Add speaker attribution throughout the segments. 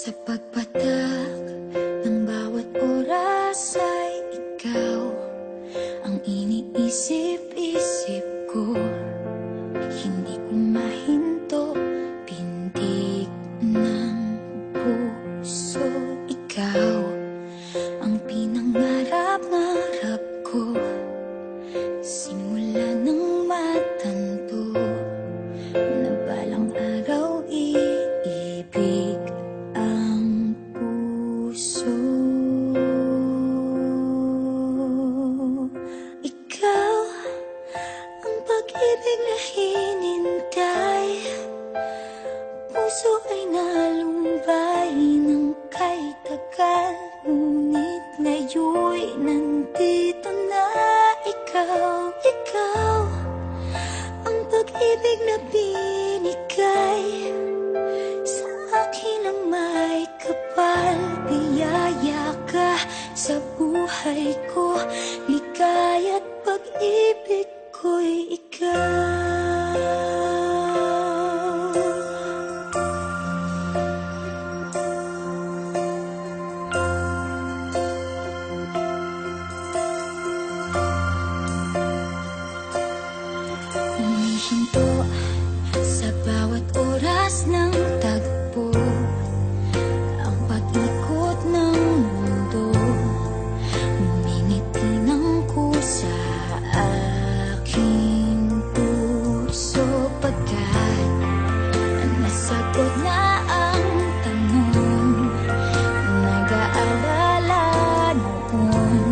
Speaker 1: Sa pagpatak ng bawat oras ay ikaw ang iniisip-isip ko. Hindi ko mahinto, pintig ng puso. Ikaw ang pinangarap-ngarap ko, simula ng matanto na balang araw iibig ang puso. Ikaw ang pag-ibig na hinintay, puso ay nalumbay ng kay tagal, ngunit ngayon'y nandito na ikaw. Ikaw ang pag-ibig na binigay sa akin ang may kapal. Biyaya ka sa buhay ko, ligaya't pag-ibig ko'y ikaw. Humihinto sa bawat oras ng tagpo, ang pag-ikot ng mundo, ngumingiti ng kusa aking puso. Pagkat nasagot na ang tanong, nag-aalala noon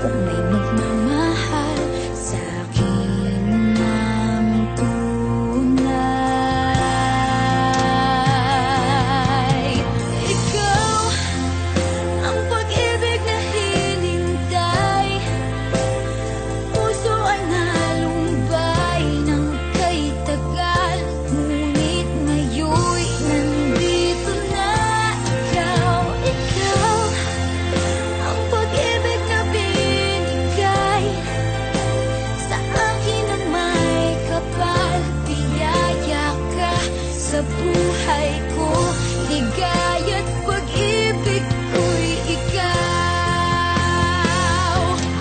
Speaker 1: kung may magmamahal sa akin ng tunay. Ikaw ang pag-ibig na hinintay, puso ay nalumbay ng kay tagal, ngunit ngayon'y nandito na ikaw. Ikaw ang pag-ibig na binigay sa akin ang may kapal. Biyaya ka sa buhay ko, ligaya't pag-ibig ko'y ikaw.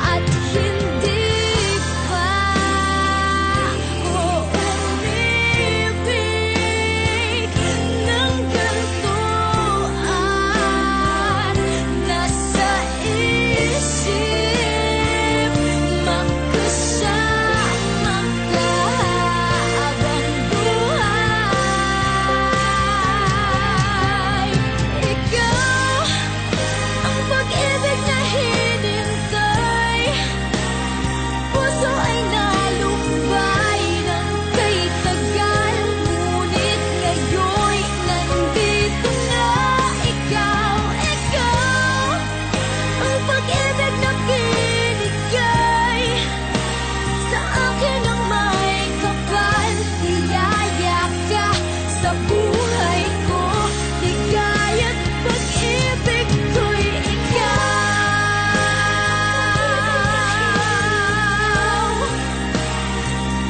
Speaker 1: At hindi pa ako umibig ng ganito, at nasa isip magkasama ka habang buhay. Ikaw ang pag-ibig na hinintay, puso ay nalumbay ng kay tagal, ngunit ngayon'y nandito na ikaw. Ikaw ang pag-ibig na binigay sa akin ang may kapal. Biyaya ka sa buhay ko, ligaya't pag-ibig ko'y ikaw.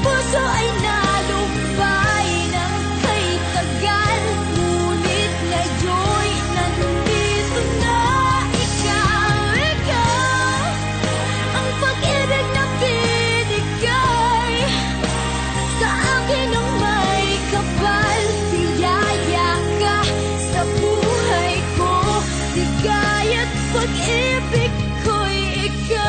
Speaker 1: Puso ay nalumbay ng kay tagal, ngunit ngayon'y nandito na ikaw. Ikaw ang pag-ibig na binigay sa akin ang may kapal. Biyaya ka sa buhay ko, ligaya't pag-ibig ko'y ikaw.